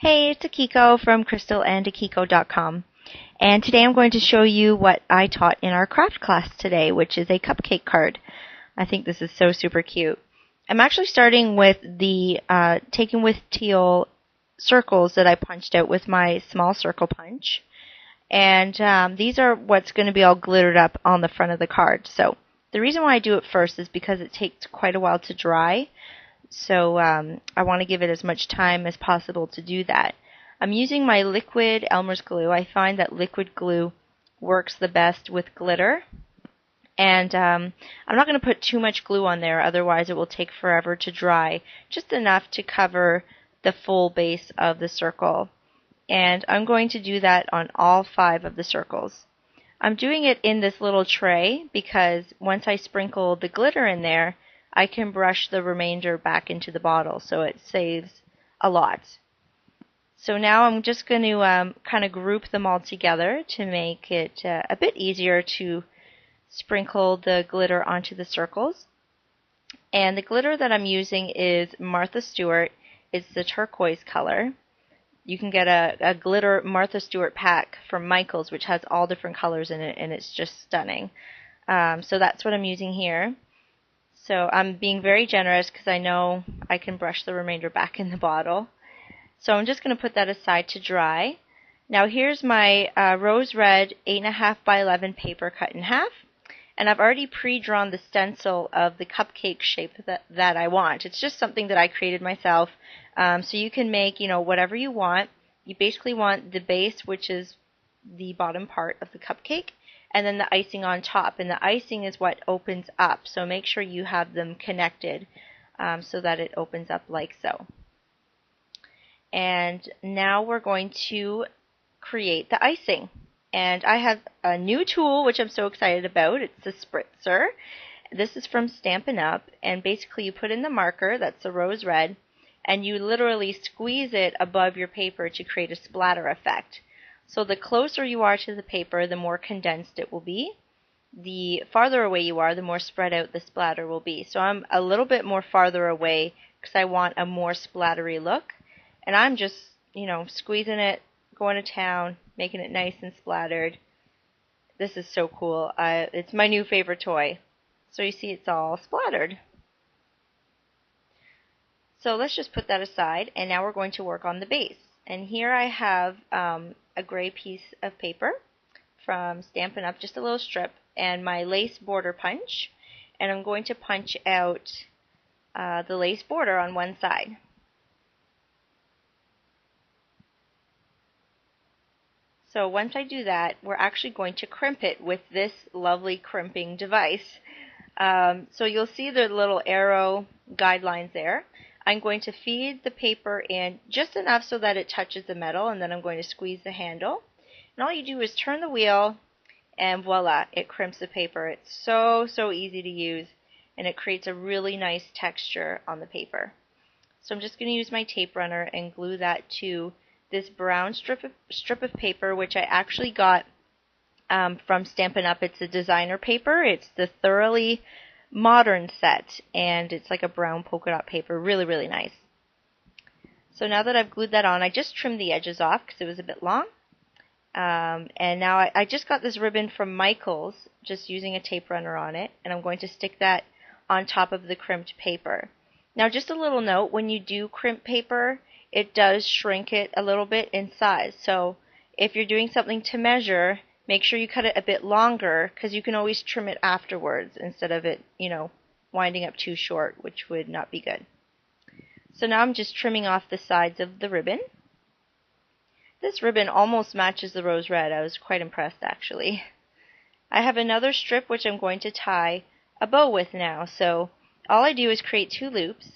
Hey, it's Akiko from crystalandakiko.com, and today I'm going to show you what I taught in our craft class today, which is a cupcake card. I think this is so super cute. I'm actually starting with the Taken with Teal circles that I punched out with my small circle punch, and these are what's going to be all glittered up on the front of the card. So the reason why I do it first is because it takes quite a while to dry. So I want to give it as much time as possible to do that. I'm using my liquid Elmer's glue. I find that liquid glue works the best with glitter. And I'm not going to put too much glue on there, otherwise it will take forever to dry. Just enough to cover the full base of the circle. And I'm going to do that on all 5 of the circles. I'm doing it in this little tray because once I sprinkle the glitter in there, I can brush the remainder back into the bottle, so it saves a lot. So now I'm just going to kind of group them all together to make it a bit easier to sprinkle the glitter onto the circles. And the glitter that I'm using is Martha Stewart. It's the turquoise color. You can get a glitter Martha Stewart pack from Michael's, which has all different colors in it, and it's just stunning. So that's what I'm using here. So I'm being very generous because I know I can brush the remainder back in the bottle. So I'm just going to put that aside to dry. Now here's my rose red 8.5 by 11 paper cut in half. And I've already pre-drawn the stencil of the cupcake shape that I want. It's just something that I created myself. So you can make, whatever you want. You basically want the base, which is the bottom part of the cupcake, and then the icing on top. And the icing is what opens up. So make sure you have them connected so that it opens up like so. And now we're going to create the icing. And I have a new tool, which I'm so excited about. It's the spritzer. This is from Stampin' Up. And basically you put in the marker, that's the rose red, and you literally squeeze it above your paper to create a splatter effect. So the closer you are to the paper, the more condensed it will be. The farther away you are, the more spread out the splatter will be. So I'm a little bit more farther away because I want a more splattery look. And I'm just, squeezing it, going to town, making it nice and splattered. This is so cool. It's my new favorite toy. So you see it's all splattered. So let's just put that aside, and now we're going to work on the base. And here I have a gray piece of paper from Stampin' Up, just a little strip, and my lace border punch. And I'm going to punch out the lace border on one side. So once I do that, we're actually going to crimp it with this lovely crimping device. So you'll see the little arrow guidelines there. I'm going to feed the paper in just enough so that it touches the metal, and then I'm going to squeeze the handle. And all you do is turn the wheel, and voila, it crimps the paper. It's so easy to use, and it creates a really nice texture on the paper. So I'm just going to use my tape runner and glue that to this brown strip of paper, which I actually got from Stampin' Up. It's a designer paper. It's the Thoroughly Modern set, and it's like a brown polka dot paper. Really, really nice. So now that I've glued that on, I just trimmed the edges off because it was a bit long. And now I just got this ribbon from Michael's, just using a tape runner on it, and I'm going to stick that on top of the crimped paper. Now just a little note, when you do crimp paper, it does shrink it a little bit in size. So if you're doing something to measure, make sure you cut it a bit longer, because you can always trim it afterwards instead of it, winding up too short, which would not be good. So now I'm just trimming off the sides of the ribbon. This ribbon almost matches the rose red. I was quite impressed, actually. I have another strip which I'm going to tie a bow with now. So all I do is create 2 loops.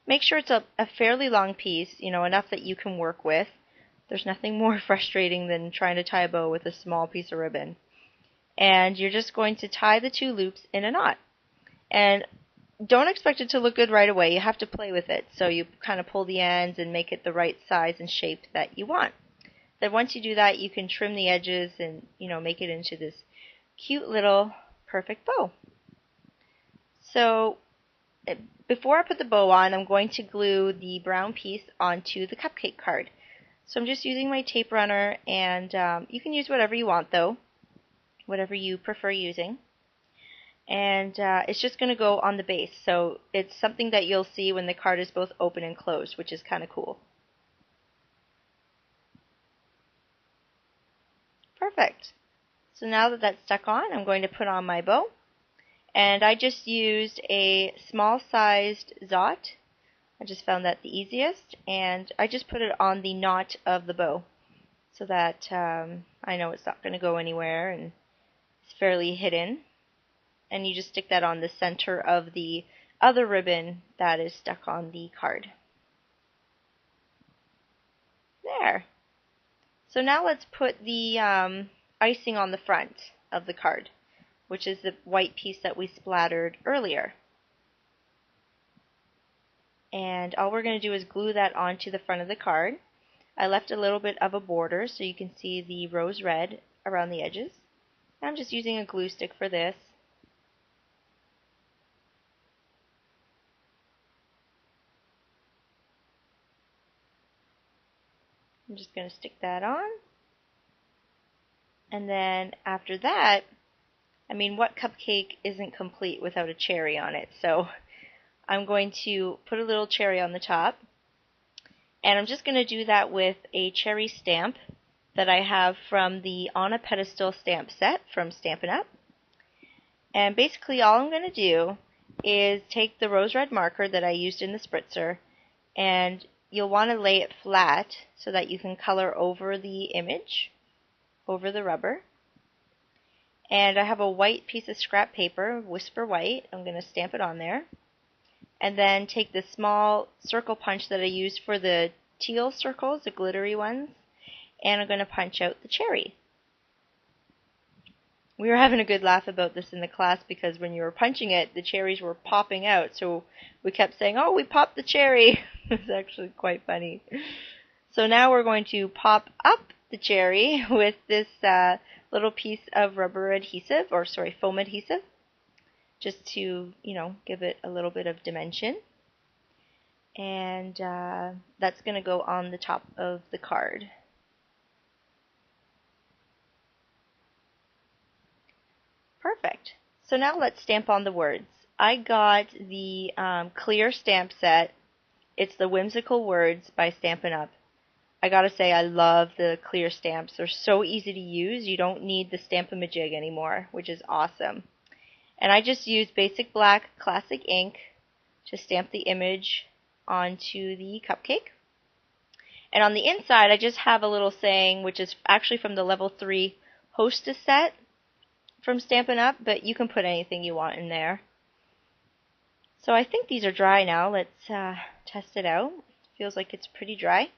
Make sure it's a fairly long piece, enough that you can work with. There's nothing more frustrating than trying to tie a bow with a small piece of ribbon. And you're just going to tie the 2 loops in a knot. And don't expect it to look good right away. You have to play with it. So you kind of pull the ends and make it the right size and shape that you want. Then once you do that, you can trim the edges and, make it into this cute little perfect bow. So before I put the bow on, I'm going to glue the brown piece onto the cupcake card. So I'm just using my tape runner, and you can use whatever you want though, whatever you prefer using. And it's just going to go on the base, so it's something that you'll see when the card is both open and closed, which is kind of cool. Perfect. So now that that's stuck on, I'm going to put on my bow. And I just used a small sized Zot. I just found that the easiest, and I just put it on the knot of the bow so that I know it's not going to go anywhere and it's fairly hidden. And you just stick that on the center of the other ribbon that is stuck on the card. There. So now let's put the icing on the front of the card, which is the white piece that we splattered earlier. And all we're going to do is glue that onto the front of the card. I left a little bit of a border so you can see the rose red around the edges. I'm just using a glue stick for this. I'm just going to stick that on. And then after that, I mean, what cupcake isn't complete without a cherry on it? So I'm going to put a little cherry on the top. And I'm just going to do that with a cherry stamp that I have from the On a Pedestal stamp set from Stampin' Up. And basically all I'm going to do is take the rose red marker that I used in the spritzer, and you'll want to lay it flat so that you can color over the image, over the rubber. And I have a white piece of scrap paper, Whisper White. I'm going to stamp it on there. And then take the small circle punch that I used for the teal circles, the glittery ones, and I'm going to punch out the cherry. We were having a good laugh about this in the class because when you were punching it, the cherries were popping out. So we kept saying, "Oh, we popped the cherry." It's actually quite funny. So now we're going to pop up the cherry with this little piece of rubber adhesive, or sorry, foam adhesive, just to, give it a little bit of dimension. And that's going to go on the top of the card. Perfect. So now let's stamp on the words. I got the clear stamp set. It's the Whimsical Words by Stampin' Up. I gotta say, I love the clear stamps. They're so easy to use. You don't need the Stamp-A-Majig anymore, which is awesome. And I just used basic black classic ink to stamp the image onto the cupcake. And on the inside, I just have a little saying, which is actually from the Level 3 Hostess set from Stampin' Up, but you can put anything you want in there. So I think these are dry now. Let's test it out. Feels like it's pretty dry.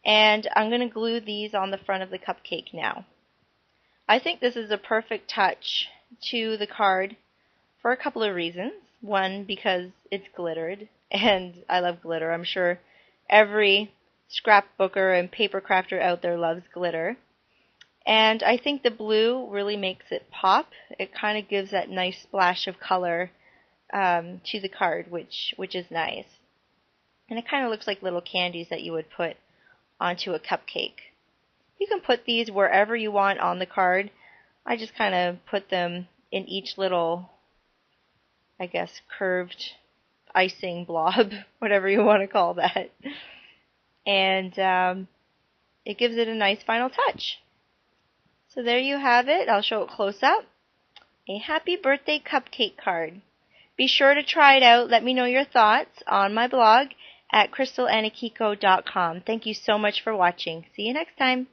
And I'm going to glue these on the front of the cupcake now. I think this is a perfect touch to the card for a couple of reasons. One, because it's glittered, and I love glitter. I'm sure every scrapbooker and paper crafter out there loves glitter. And I think the blue really makes it pop. It kind of gives that nice splash of color to the card, which is nice. And it kind of looks like little candies that you would put onto a cupcake. You can put these wherever you want on the card. I just kind of put them in each little, I guess, curved icing blob, whatever you want to call that. And it gives it a nice final touch. So there you have it. I'll show it close up. A happy birthday cupcake card. Be sure to try it out. Let me know your thoughts on my blog at crystalandakiko.com. Thank you so much for watching. See you next time.